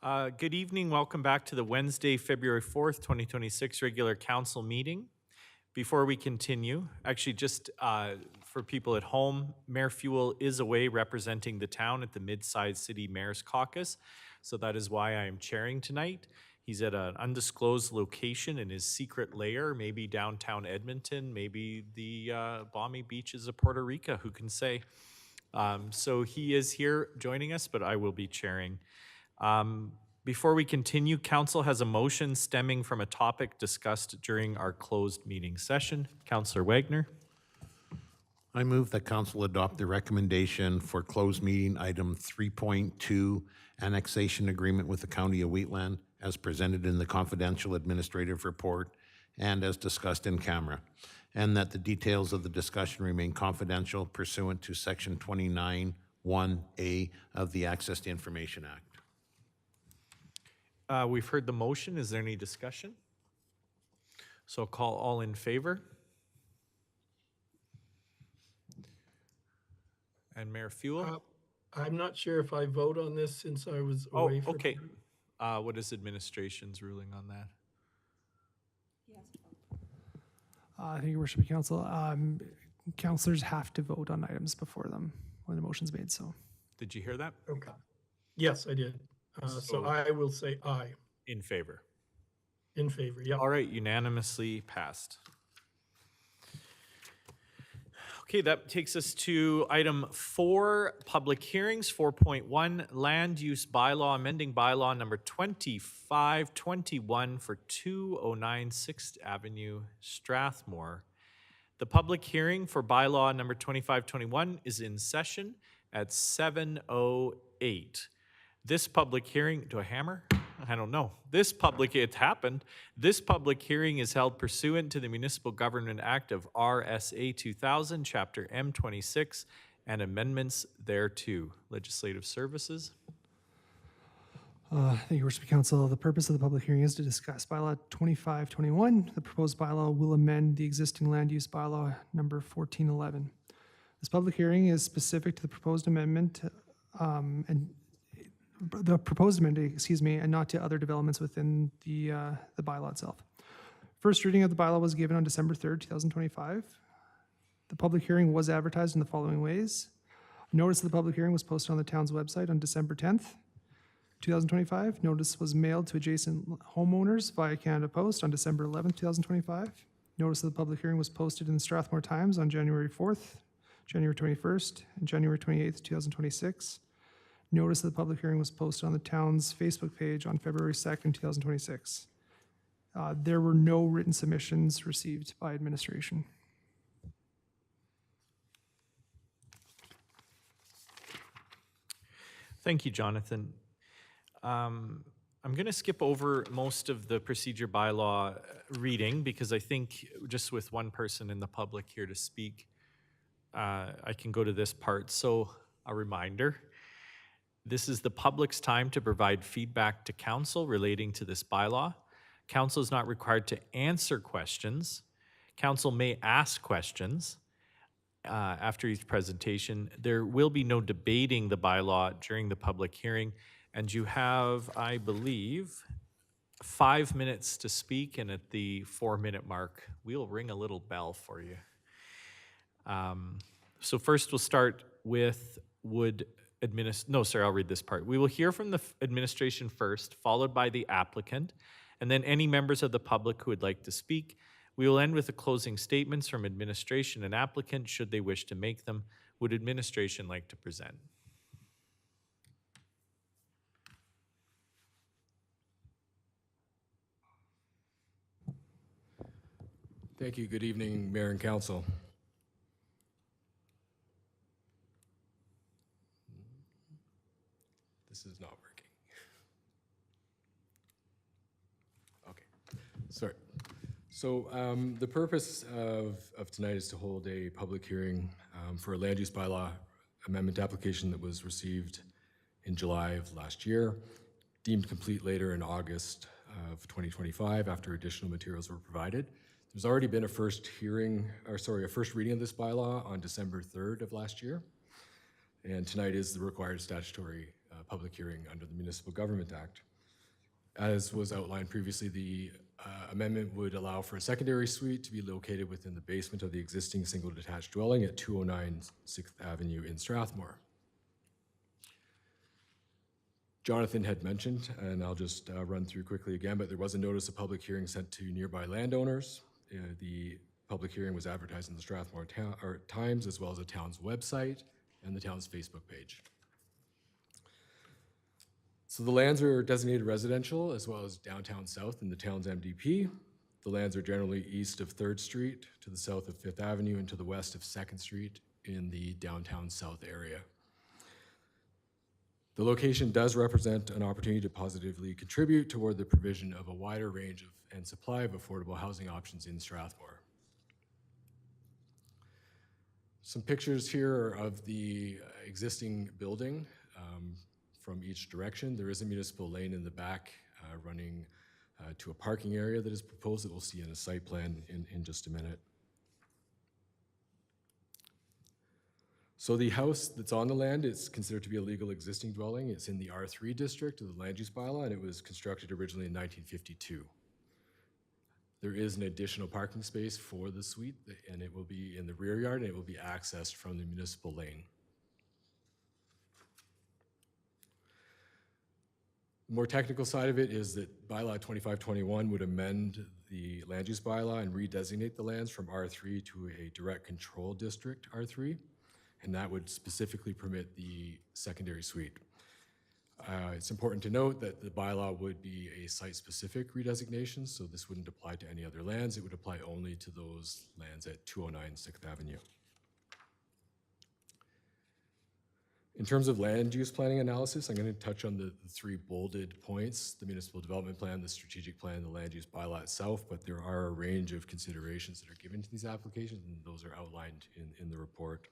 Good evening. Welcome back to the Wednesday, February 4th, 2026 regular council meeting. Before we continue, actually just for people at home, Mayor Fuel is away representing the town at the Mid-Sized City Mayor's Caucus. So that is why I am chairing tonight. He's at an undisclosed location in his secret lair, maybe downtown Edmonton, maybe the balmy beaches of Puerto Rico, who can say. So he is here joining us, but I will be chairing. Before we continue, council has a motion stemming from a topic discussed during our closed meeting session. Councillor Wagner. I move that council adopt the recommendation for closed meeting item 3.2, annexation agreement with the County of Wheatland, as presented in the confidential administrative report and as discussed in camera, and that the details of the discussion remain confidential pursuant to Section 29(1)(a) of the Access to Information Act. We've heard the motion. Is there any discussion? So I'll call all in favor. And Mayor Fuel? I'm not sure if I vote on this since I was away for. Okay. What is administration's ruling on that? Thank you, Worship Council. Councillors have to vote on items before them when the motion's made, so. Did you hear that? Okay. Yes, I did. So I will say aye. In favor. In favor, yeah. All right, unanimously passed. Okay, that takes us to item 4, public hearings. 4.1, land use bylaw, amending bylaw number 2521 for 209 6th Avenue, Strathmore. The public hearing for bylaw number 2521 is in session at 7:08. This public hearing, do I hammer? I don't know. It happened. This public hearing is held pursuant to the Municipal Government Act of RSA 2000, Chapter M26, and amendments thereto. Legislative Services. Thank you, Worship Council. The purpose of the public hearing is to discuss bylaw 2521. The proposed bylaw will amend the existing land use bylaw number 1411. This public hearing is specific to the proposed amendment and not to other developments within the bylaw itself. First reading of the bylaw was given on December 3rd, 2025. The public hearing was advertised in the following ways. Notice of the public hearing was posted on the town's website on December 10th, 2025. Notice was mailed to adjacent homeowners via Canada Post on December 11th, 2025. Notice of the public hearing was posted in the Strathmore Times on January 4th, January 21st, and January 28th, 2026. Notice of the public hearing was posted on the town's Facebook page on February 2nd, 2026. There were no written submissions received by administration. Thank you, Jonathan. I'm going to skip over most of the procedure bylaw reading because I think just with one person in the public here to speak, I can go to this part. So a reminder. This is the public's time to provide feedback to council relating to this bylaw. Council is not required to answer questions. Council may ask questions after each presentation. There will be no debating the bylaw during the public hearing, and you have, I believe, 5 minutes to speak, and at the 4-minute mark, we'll ring a little bell for you. So first we'll start with I'll read this part. We will hear from the administration first, followed by the applicant, and then any members of the public who would like to speak. We will end with the closing statements from administration and applicant, should they wish to make them. Would administration like to present? Thank you. Good evening, Mayor and Council. This is not working. Okay, sorry. So the purpose of tonight is to hold a public hearing for a land use bylaw amendment application that was received in July of last year, deemed complete later in August of 2025 after additional materials were provided. There's already been a first reading of this bylaw on December 3rd of last year. And tonight is the required statutory public hearing under the Municipal Government Act. As was outlined previously, the amendment would allow for a secondary suite to be located within the basement of the existing single detached dwelling at 209 6th Avenue in Strathmore. Jonathan had mentioned, and I'll just run through quickly again, but there was a notice of public hearing sent to nearby landowners. The public hearing was advertised in the Strathmore Times, as well as the town's website and the town's Facebook page. So the lands are designated residential, as well as downtown south in the town's MDP. The lands are generally east of 3rd Street, to the south of 5th Avenue, and to the west of 2nd Street in the downtown south area. The location does represent an opportunity to positively contribute toward the provision of a wider range of and supply of affordable housing options in Strathmore. Some pictures here are of the existing building from each direction. There is a municipal lane in the back running to a parking area that is proposed that we'll see in a site plan in just a minute. So the house that's on the land is considered to be a legal existing dwelling. It's in the R3 district of the land use bylaw, and it was constructed originally in 1952. There is an additional parking space for the suite, and it will be in the rear yard, and it will be accessed from the municipal lane. The more technical side of it is that bylaw 2521 would amend the land use bylaw and redesignate the lands from R3 to a direct control district R3, and that would specifically permit the secondary suite. It's important to note that the bylaw would be a site-specific redesignation, so this wouldn't apply to any other lands. It would apply only to those lands at 209 6th Avenue. In terms of land use planning analysis, I'm going to touch on the 3 bolded points: the municipal development plan, the strategic plan, the land use bylaw itself, but there are a range of considerations that are given to these applications, and those are outlined in the report.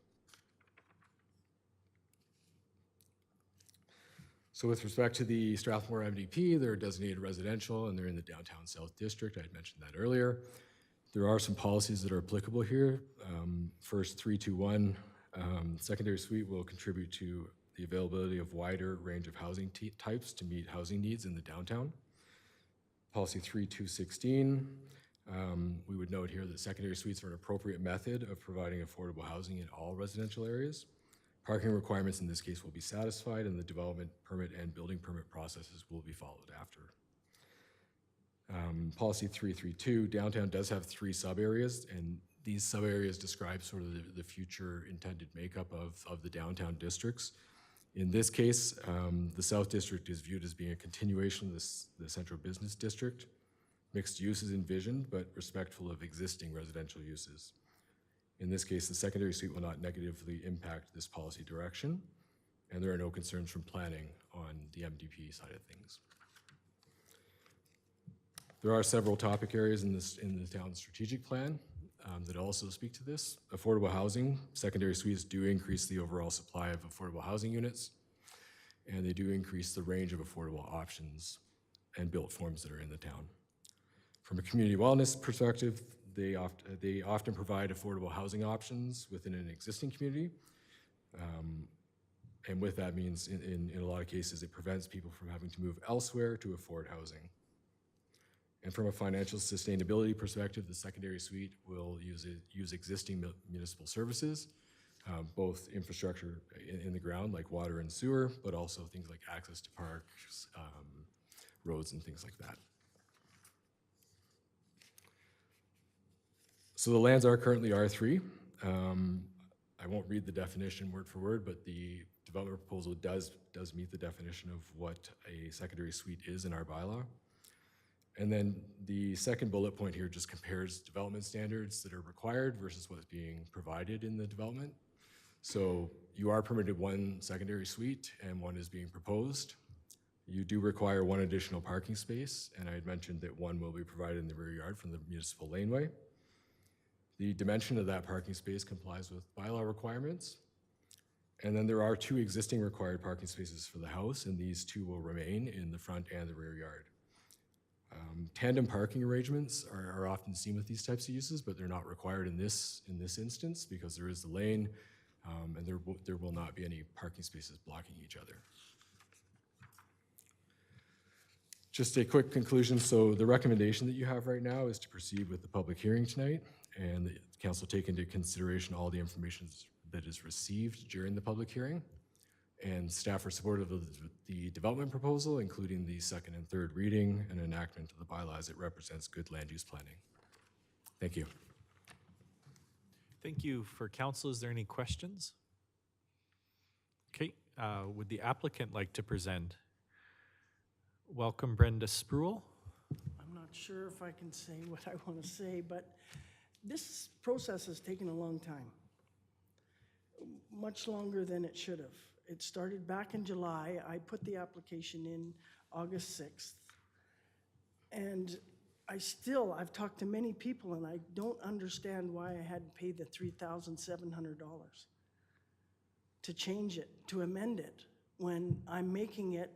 So with respect to the Strathmore MDP, they're designated residential and they're in the downtown south district. I had mentioned that earlier. There are some policies that are applicable here. First, 321, secondary suite will contribute to the availability of wider range of housing types to meet housing needs in the downtown. Policy 3216, we would note here that secondary suites are an appropriate method of providing affordable housing in all residential areas. Parking requirements in this case will be satisfied, and the development permit and building permit processes will be followed after. Policy 332, downtown does have 3 sub-areas, and these sub-areas describe sort of the future intended makeup of the downtown districts. In this case, the South District is viewed as being a continuation of the Central Business District. Mixed use is envisioned, but respectful of existing residential uses. In this case, the secondary suite will not negatively impact this policy direction, and there are no concerns from planning on the MDP side of things. There are several topic areas in the town's strategic plan that also speak to this. Affordable housing, secondary suites do increase the overall supply of affordable housing units, and they do increase the range of affordable options and built forms that are in the town. From a community wellness perspective, they often provide affordable housing options within an existing community. And with that means, in a lot of cases, it prevents people from having to move elsewhere to afford housing. And from a financial sustainability perspective, the secondary suite will use existing municipal services, both infrastructure in the ground, like water and sewer, but also things like access to parks, roads, and things like that. So the lands are currently R3. I won't read the definition word for word, but the development proposal does meet the definition of what a secondary suite is in our bylaw. And then the second bullet point here just compares development standards that are required versus what's being provided in the development. So you are permitted 1 secondary suite and 1 is being proposed. You do require 1 additional parking space, and I had mentioned that 1 will be provided in the rear yard from the municipal laneway. The dimension of that parking space complies with bylaw requirements. And then there are 2 existing required parking spaces for the house, and these 2 will remain in the front and the rear yard. Tandem parking arrangements are often seen with these types of uses, but they're not required in this instance because there is the lane, and there will not be any parking spaces blocking each other. Just a quick conclusion. So the recommendation that you have right now is to proceed with the public hearing tonight, and the council take into consideration all the information that is received during the public hearing. And staff are supportive of the development proposal, including the second and third reading and enactment of the bylaws. It represents good land use planning. Thank you. Thank you. For council, is there any questions? Okay, would the applicant like to present? Welcome, Brenda Spruill. I'm not sure if I can say what I want to say, but this process has taken a long time, much longer than it should have. It started back in July. I put the application in August 6th. And I've talked to many people, and I don't understand why I had to pay the $3,700 to change it, to amend it, when I'm making it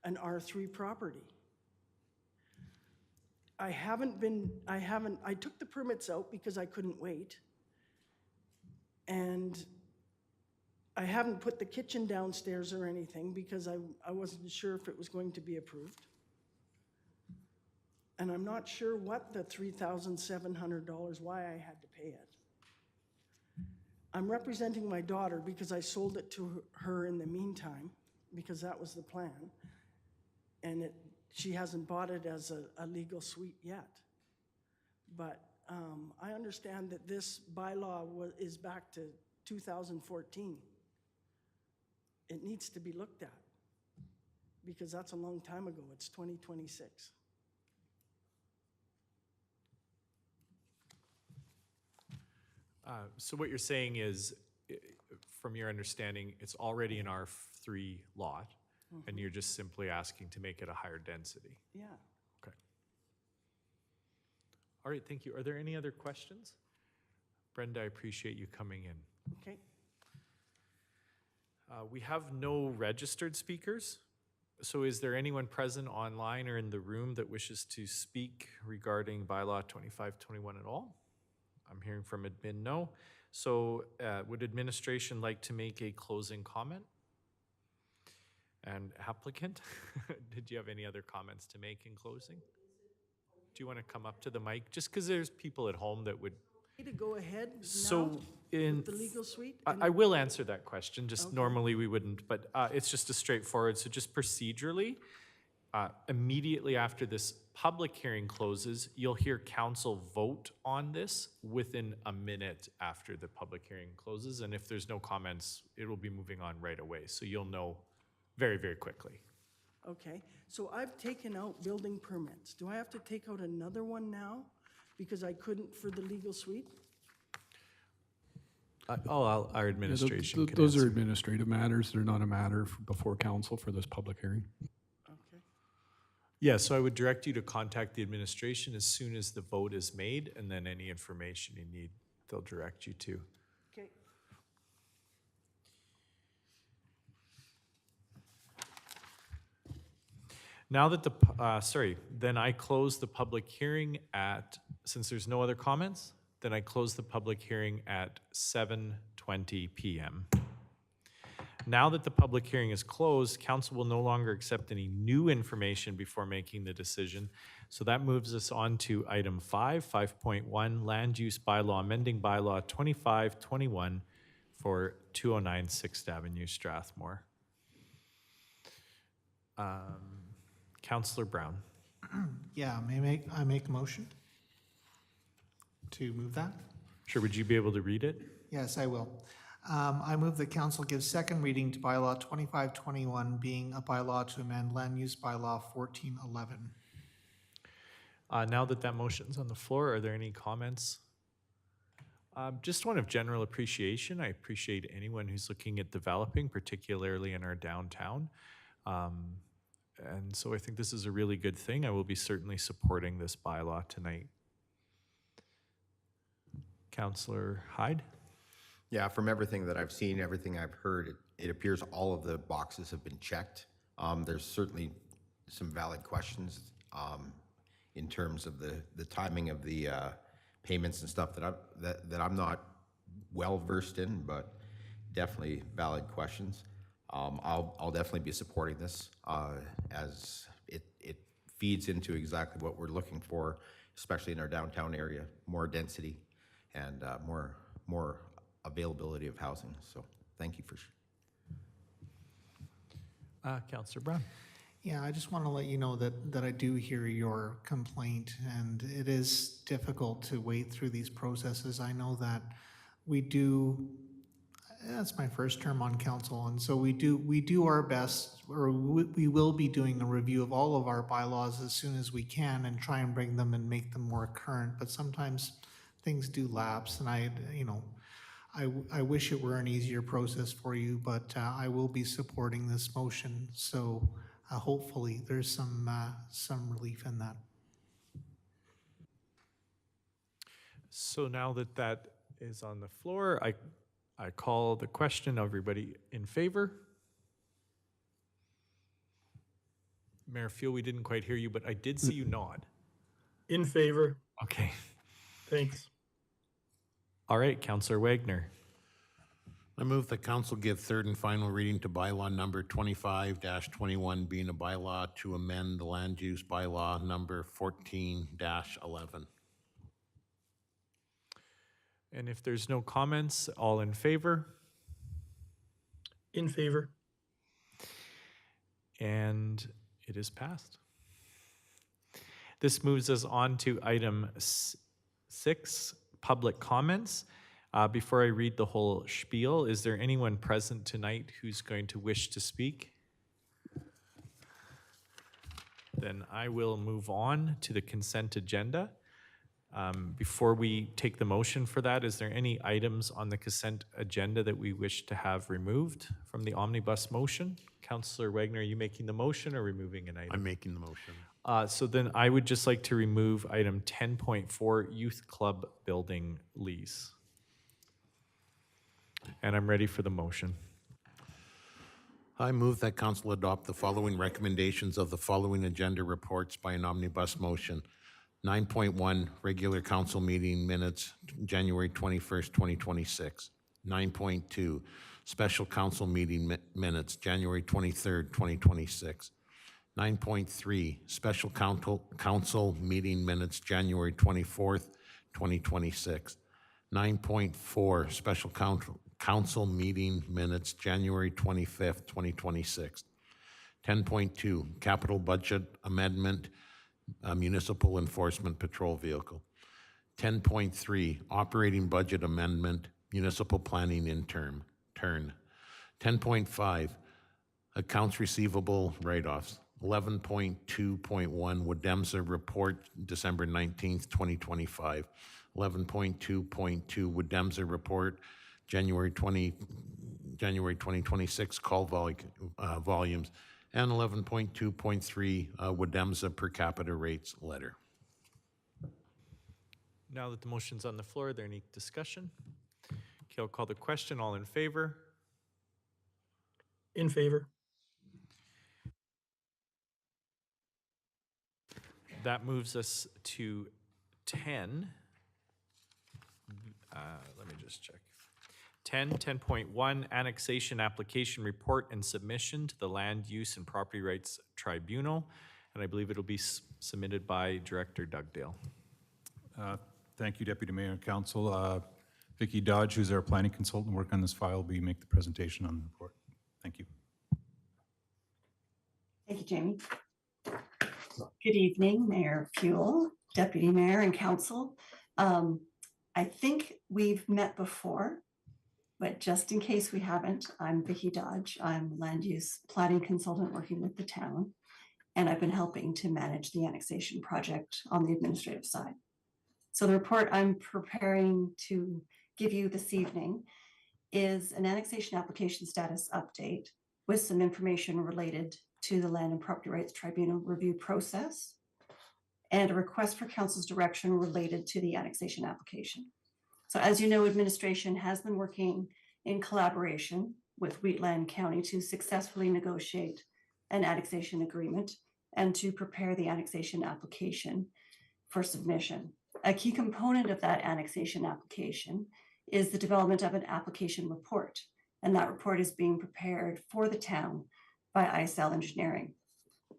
an R3 property. I took the permits out because I couldn't wait. And I haven't put the kitchen downstairs or anything because I wasn't sure if it was going to be approved. And I'm not sure what the $3,700, why I had to pay it. I'm representing my daughter because I sold it to her in the meantime, because that was the plan. And she hasn't bought it as a legal suite yet. But I understand that this bylaw is back to 2014. It needs to be looked at, because that's a long time ago. It's 2026. So what you're saying is, from your understanding, it's already an R3 lot, and you're just simply asking to make it a higher density. Yeah. Okay. All right, thank you. Are there any other questions? Brenda, I appreciate you coming in. Okay. We have no registered speakers. So is there anyone present online or in the room that wishes to speak regarding bylaw 2521 at all? I'm hearing from admin no. So would administration like to make a closing comment? And applicant, did you have any other comments to make in closing? Do you want to come up to the mic? Just because there's people at home that would. To go ahead So now in, with the legal suite? I will answer that question, just Okay. normally we wouldn't, but it's just a straightforward, so just procedurally, immediately after this public hearing closes, you'll hear council vote on this within a minute after the public hearing closes, and if there's no comments, it will be moving on right away, so you'll know very, very quickly. Okay, so I've taken out building permits. Do I have to take out another one now? Because I couldn't for the legal suite? Our administration can Those are answer. administrative matters. They're not a matter before council for this public hearing. Okay. Yeah, so I would direct you to contact the administration as soon as the vote is made, and then any information you need, they'll direct you to. Okay. Now that then I close the public hearing at, since there's no other comments, then I close the public hearing at 7:20 p.m. Now that the public hearing is closed, council will no longer accept any new information before making the decision. So that moves us on to item 5.1, Land Use Bylaw, amending bylaw 2521 for 209 6th Avenue, Strathmore. Councillor Brown. Yeah, I make a motion to move that? Sure, would you be able to read it? Yes, I will. I move that council gives second reading to bylaw 2521, being a bylaw to amend land use bylaw 1411. Now that that motion's on the floor, are there any comments? Just one of general appreciation. I appreciate anyone who's looking at developing, particularly in our downtown. And so I think this is a really good thing. I will be certainly supporting this bylaw tonight. Councillor Hyde? Yeah, from everything that I've seen, everything I've heard, it appears all of the boxes have been checked. There's certainly some valid questions in terms of the timing of the payments and stuff that I'm not well versed in, but definitely valid questions. I'll definitely be supporting this as it feeds into exactly what we're looking for, especially in our downtown area, more density and more availability of housing. So thank you for. Councillor Brown. Yeah, I just want to let you know that I do hear your complaint, and it is difficult to wade through these processes. I know that we do, that's my first term on council, and so we do our best, or we will be doing a review of all of our bylaws as soon as we can and try and bring them and make them more current, but sometimes things do lapse, and I wish it were an easier process for you, but I will be supporting this motion, so hopefully there's some relief in that. So now that that is on the floor, I call the question. Everybody in favor? Mayor Fuel, we didn't quite hear you, but I did see you nod. In favor. Okay. Thanks. All right, Councillor Wagner. I move that council give third and final reading to bylaw number 25-21, being a bylaw to amend the land use bylaw number 14-11. And if there's no comments, all in favor? In favor. And it is passed. This moves us on to item 6, public comments. Before I read the whole spiel, is there anyone present tonight who's going to wish to speak? Then I will move on to the consent agenda. Before we take the motion for that, is there any items on the consent agenda that we wish to have removed from the omnibus motion? Councillor Wagner, are you making the motion or removing an item? I'm making the motion. So then I would just like to remove item 10.4, Youth Club Building Lease. And I'm ready for the motion. I move that council adopt the following recommendations of the following agenda reports by an omnibus motion. 9.1, regular council meeting minutes, January 21st, 2026. 9.2, special council meeting minutes, January 23rd, 2026. 9.3, special council meeting minutes, January 24th, 2026. 9.4, special council meeting minutes, January 25th, 2026. 10.2, capital budget amendment, municipal enforcement patrol vehicle. 10.3, operating budget amendment, municipal planning intern. 10.5, accounts receivable write-offs. 11.2.1, Wademza report, December 19th, 2025. 11.2.2, Wademza report, January 2026, call volumes, and 11.2.3, Wademza per capita rates letter. Now that the motion's on the floor, are there any discussion? Okay, I'll call the question. All in favor? In favor. That moves us to 10. Let me just check. 10.1, annexation application report and submission to the Land Use and Property Rights Tribunal. And I believe it'll be submitted by Director Dugdale. Thank you, Deputy Mayor and Council. Vicky Dodge, who's our planning consultant, work on this file, will make the presentation on the report. Thank you. Thank you, Jamie. Good evening, Mayor Fuel, Deputy Mayor and Council. I think we've met before, but just in case we haven't, I'm Vicky Dodge. I'm land use planning consultant working with the town, and I've been helping to manage the annexation project on the administrative side. So the report I'm preparing to give you this evening is an annexation application status update with some information related to the Land and Property Rights Tribunal review process and a request for council's direction related to the annexation application. So as you know, administration has been working in collaboration with Wheatland County to successfully negotiate an annexation agreement and to prepare the annexation application for submission. A key component of that annexation application is the development of an application report, and that report is being prepared for the town by ISL Engineering.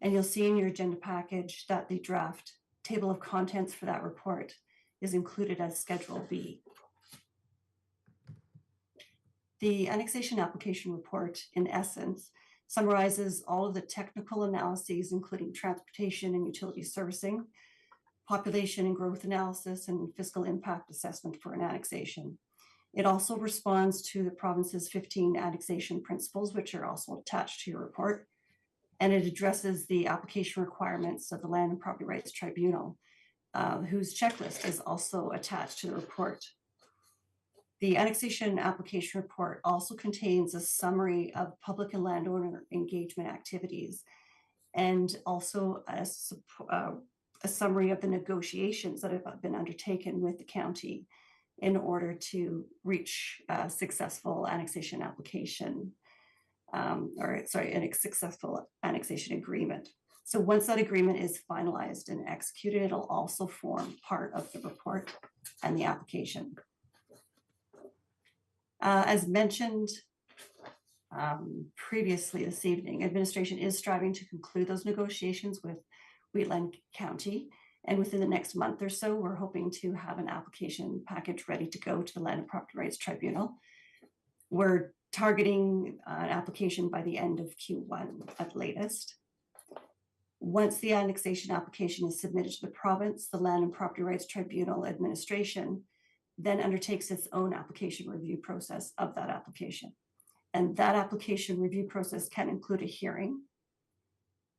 And you'll see in your agenda package that the draft table of contents for that report is included as Schedule B. The annexation application report, in essence, summarizes all of the technical analyses, including transportation and utility servicing, population and growth analysis, and fiscal impact assessment for an annexation. It also responds to the province's 15 annexation principles, which are also attached to your report. And it addresses the application requirements of the Land and Property Rights Tribunal, whose checklist is also attached to the report. The annexation application report also contains a summary of public and landowner engagement activities, and also a summary of the negotiations that have been undertaken with the county in order to reach a successful annexation application, a successful annexation agreement. So once that agreement is finalized and executed, it'll also form part of the report and the application. As mentioned previously this evening, administration is striving to conclude those negotiations with Wheatland County. And within the next month or so, we're hoping to have an application package ready to go to the Land and Property Rights Tribunal. We're targeting an application by the end of Q1 at latest. Once the annexation application is submitted to the province, the Land and Property Rights Tribunal administration then undertakes its own application review process of that application. And that application review process can include a hearing.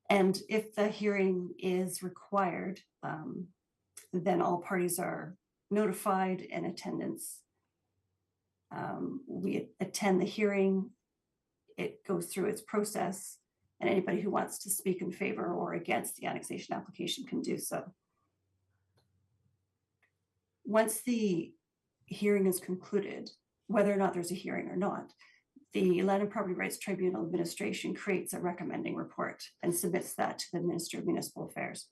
And if the hearing is required, then all parties are notified and attendance. We attend the hearing, it goes through its process, and anybody who wants to speak in favor or against the annexation application can do so. Once the hearing is concluded, whether or not there's a hearing or not, the Land and Property Rights Tribunal administration creates a recommending report and submits that to the Minister of Municipal Affairs.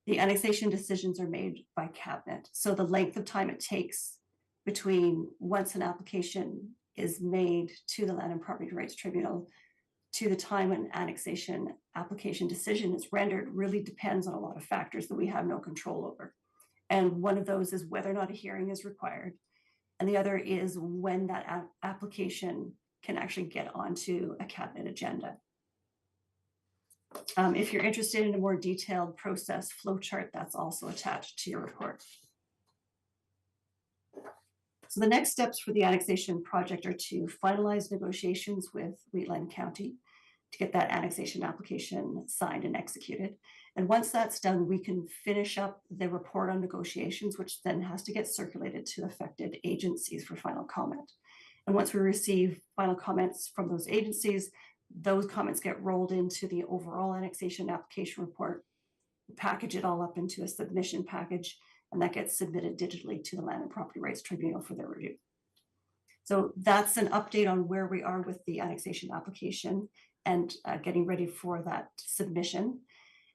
The annexation decisions are made by cabinet. So the length of time it takes between once an application is made to the Land and Property Rights Tribunal to the time an annexation application decision is rendered really depends on a lot of factors that we have no control over. And one of those is whether or not a hearing is required. And the other is when that application can actually get onto a cabinet agenda. If you're interested in a more detailed process flowchart, that's also attached to your report. So the next steps for the annexation project are to finalize negotiations with Wheatland County to get that annexation application signed and executed. And once that's done, we can finish up the report on negotiations, which then has to get circulated to affected agencies for final comment. And once we receive final comments from those agencies, those comments get rolled into the overall annexation application report, package it all up into a submission package, and that gets submitted digitally to the Land and Property Rights Tribunal for their review. So that's an update on where we are with the annexation application and getting ready for that submission.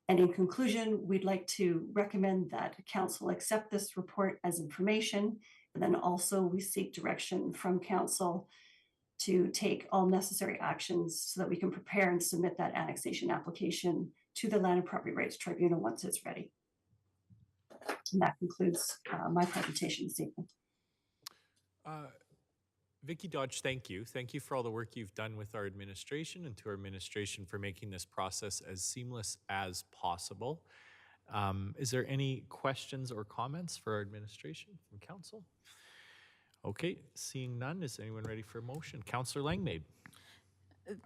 And in conclusion, we'd like to recommend that council accept this report as information, and then also we seek direction from council to take all necessary actions so that we can prepare and submit that annexation application to the Land and Property Rights Tribunal once it's ready. And that concludes my presentation this evening. Vicki Dodge, thank you. Thank you for all the work you've done with our administration and to our administration for making this process as seamless as possible. Is there any questions or comments for our administration from council? Okay, seeing none, is anyone ready for a motion? Councillor Langmaid.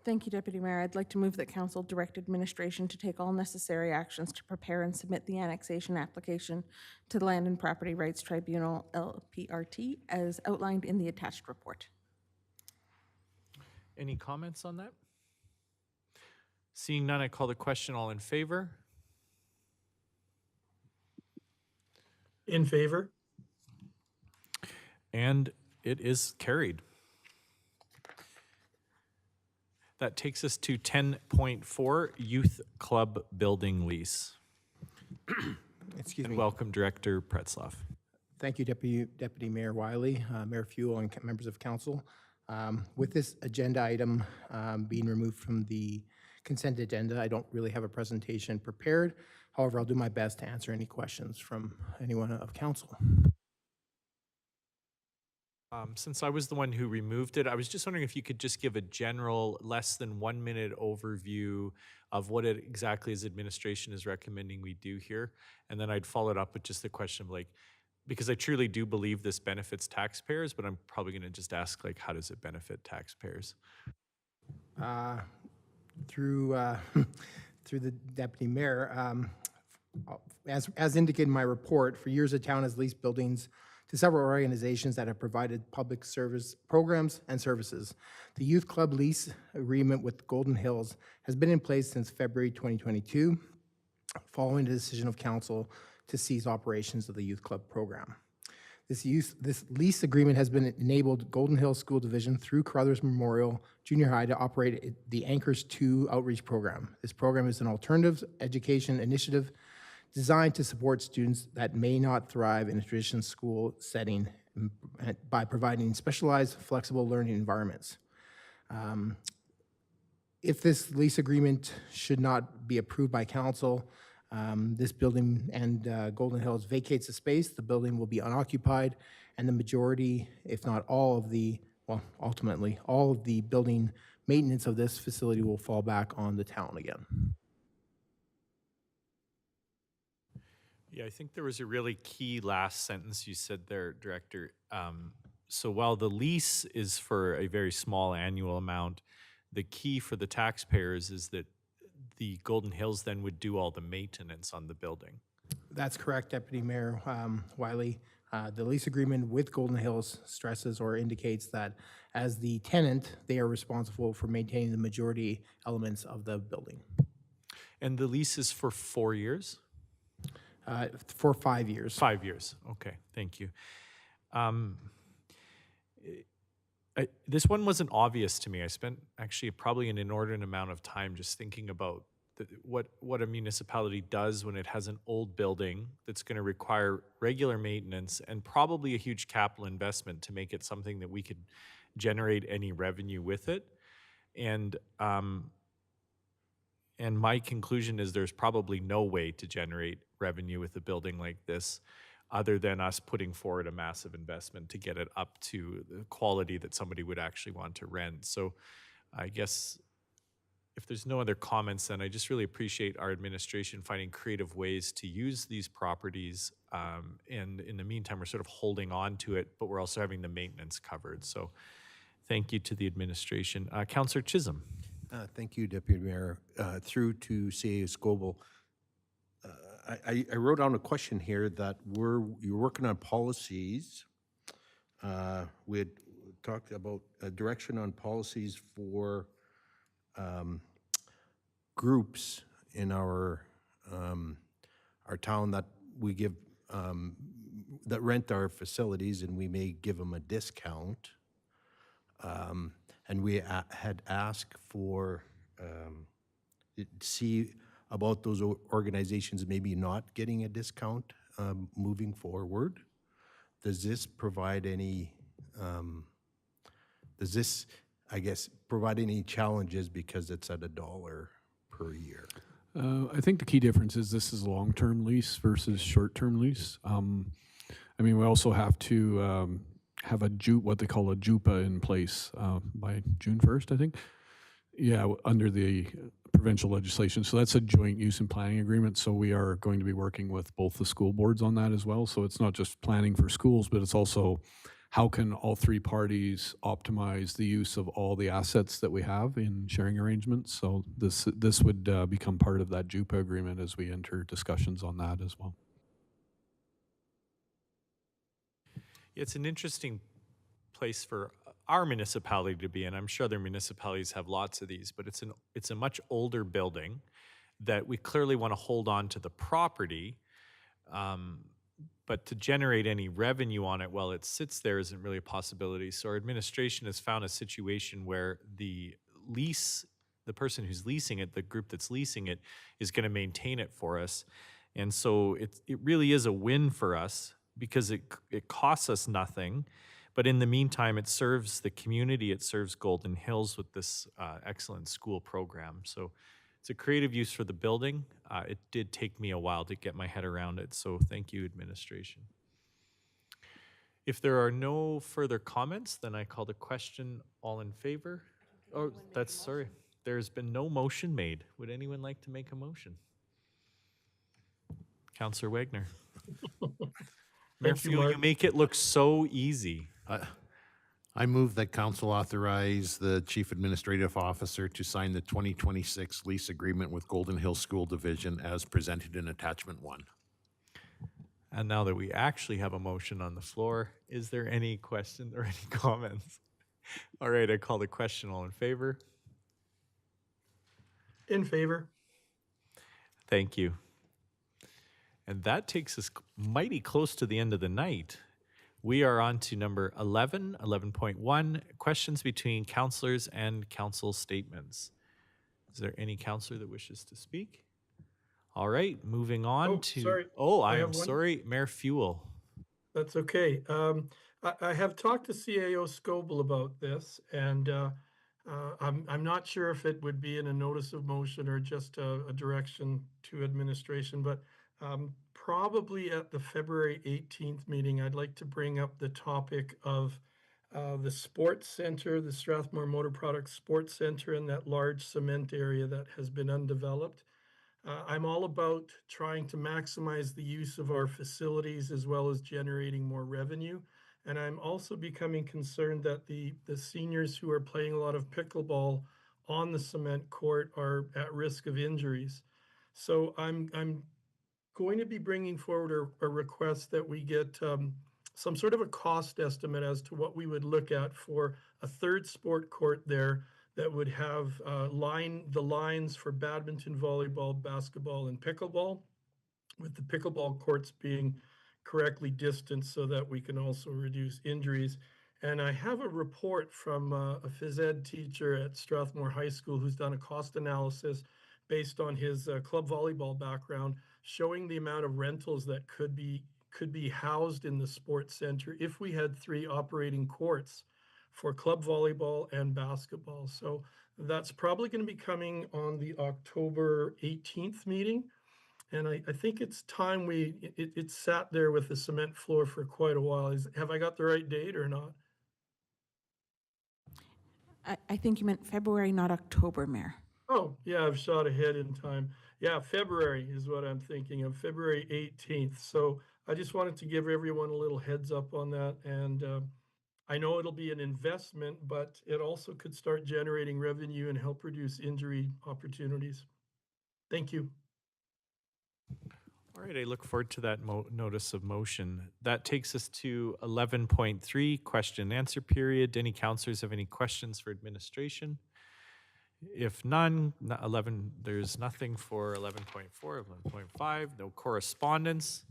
Thank you, Deputy Mayor. I'd like to move that council direct administration to take all necessary actions to prepare and submit the annexation application to the Land and Property Rights Tribunal, LPRT, as outlined in the attached report. Any comments on that? Seeing none, I call the question. All in favor? In favor? And it is carried. That takes us to 10.4, Youth Club Building Lease. Excuse And me. welcome Director Pretzlaff. Thank you, Deputy Mayor Wiley, Mayor Fuel, and members of council. With this agenda item being removed from the consent agenda. I don't really have a presentation prepared. However, I'll do my best to answer any questions from anyone of council. Since I was the one who removed it, I was just wondering if you could just give a general, less than 1 minute overview of what it exactly is administration is recommending we do here. And then I'd follow it up with just the question of like, because I truly do believe this benefits taxpayers, but I'm probably going to just ask like, how does it benefit taxpayers? Through through the deputy mayor, as indicated in my report, for years the town has leased buildings to several organizations that have provided public service programs and services. The youth club lease agreement with Golden Hills has been in place since February 2022, following the decision of council to cease operations of the youth club program. This lease agreement has been enabled Golden Hills School Division through Carruthers Memorial Junior High to operate the Anchors 2 outreach program. This program is an alternative education initiative designed to support students that may not thrive in a traditional school setting by providing specialized, flexible learning environments. If this lease agreement should not be approved by council, this building and Golden Hills vacates the space, the building will be unoccupied, and the majority, if not all of the, well, ultimately, all of the building maintenance of this facility will fall back on the town again. Yeah, I think there was a really key last sentence you said there, Director. So while the lease is for a very small annual amount, the key for the taxpayers is that the Golden Hills then would do all the maintenance on the building. That's correct, Deputy Mayor Wiley. The lease agreement with Golden Hills stresses or indicates that as the tenant, they are responsible for maintaining the majority elements of the building. And the lease is for 4 years? For 5 years. 5 years, okay, thank you. This one wasn't obvious to me. I spent actually probably an inordinate amount of time just thinking about what a municipality does when it has an old building that's going to require regular maintenance and probably a huge capital investment to make it something that we could generate any revenue with it. And my conclusion is there's probably no way to generate revenue with a building like this other than us putting forward a massive investment to get it up to the quality that somebody would actually want to rent. So I guess if there's no other comments, then I just really appreciate our administration finding creative ways to use these properties. And in the meantime, we're sort of holding on to it, but we're also having the maintenance covered. So thank you to the administration. Councillor Chisholm. Thank you, Deputy Mayor. Through to CA Scoble. I wrote down a question here that you're working on policies. We had talked about a direction on policies for groups in our town that we give that rent our facilities, and we may give them a discount. And we had asked for see about those organizations maybe not getting a discount moving forward. Does this provide any? Does this, I guess, provide any challenges because it's at $1 per year? I think the key difference is this is a long-term lease versus short-term lease. I mean, we also have to have what they call a JUPA in place by June 1st, I think. Yeah, under the provincial legislation. So that's a joint use and planning agreement. So we are going to be working with both the school boards on that as well. So it's not just planning for schools, but it's also how can all three parties optimize the use of all the assets that we have in sharing arrangements. So this would become part of that JUPA agreement as we enter discussions on that as well. It's an interesting place for our municipality to be in. I'm sure other municipalities have lots of these, but it's a much older building that we clearly want to hold on to the property, but to generate any revenue on it while it sits there isn't really a possibility. So our administration has found a situation where the person who's leasing it, the group that's leasing it, is going to maintain it for us. And so it really is a win for us because it costs us nothing, But in the meantime, it serves the community, it serves Golden Hills with this excellent school program. So it's a creative use for the building. It did take me a while to get my head around it, so thank you, administration. If there are no further comments, then I call the question. All in favor? Oh, that's, sorry. There's been no motion made. Would anyone like to make a motion? Councillor Wagner. Mayor Thank you, Fuel, you Mark. make it look so easy. I move that council authorize the chief administrative officer to sign the 2026 lease agreement with Golden Hills School Division as presented in attachment 1. And now that we actually have a motion on the floor, is there any question or any comments? All right, I call the question. All in favor? In favor. Thank you. And that takes us mighty close to the end of the night. We are on to number 11, 11.1, questions between councillors and council statements. Is there any councillor that wishes to speak? All right, moving on Oh, to. sorry. Oh, I I am have one. sorry, Mayor Fuel. That's okay. I have talked to CAO Scoble about this, and I'm not sure if it would be in a notice of motion or just a direction to administration, but probably at the February 18th meeting, I'd like to bring up the topic of the sports center, the Strathmore Motor Products Sports Center, and that large cement area that has been undeveloped. I'm all about trying to maximize the use of our facilities as well as generating more revenue. And I'm also becoming concerned that the seniors who are playing a lot of pickleball on the cement court are at risk of injuries. So I'm going to be bringing forward a request that we get some sort of a cost estimate as to what we would look at for a third sport court there that would have the lines for badminton, volleyball, basketball, and pickleball, with the pickleball courts being correctly distanced so that we can also reduce injuries. And I have a report from a phys ed teacher at Strathmore High School who's done a cost analysis based on his club volleyball background, showing the amount of rentals that could be housed in the sports center if we had 3 operating courts for club volleyball and basketball. So that's probably going to be coming on the October 18th meeting. And I think it's time it sat there with the cement floor for quite a while. Have I got the right date or not? I think you meant February, not October, Mayor. Oh, yeah, I've shot ahead in time. Yeah, February is what I'm thinking of, February 18th. So I just wanted to give everyone a little heads up on that. And I know it'll be an investment, but it also could start generating revenue and help reduce injury opportunities. Thank you. All right, I look forward to that notice of motion. That takes us to 11.3, question and answer period. Any councillors have any questions for administration? If none, 11, there's nothing for 11.4, 11.5, no correspondence.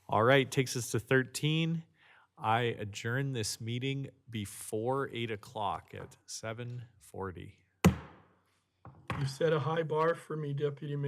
All right, takes us to 13. I adjourn this meeting before 8 o'clock at 7:40. You set a high bar for me, Deputy Mayor.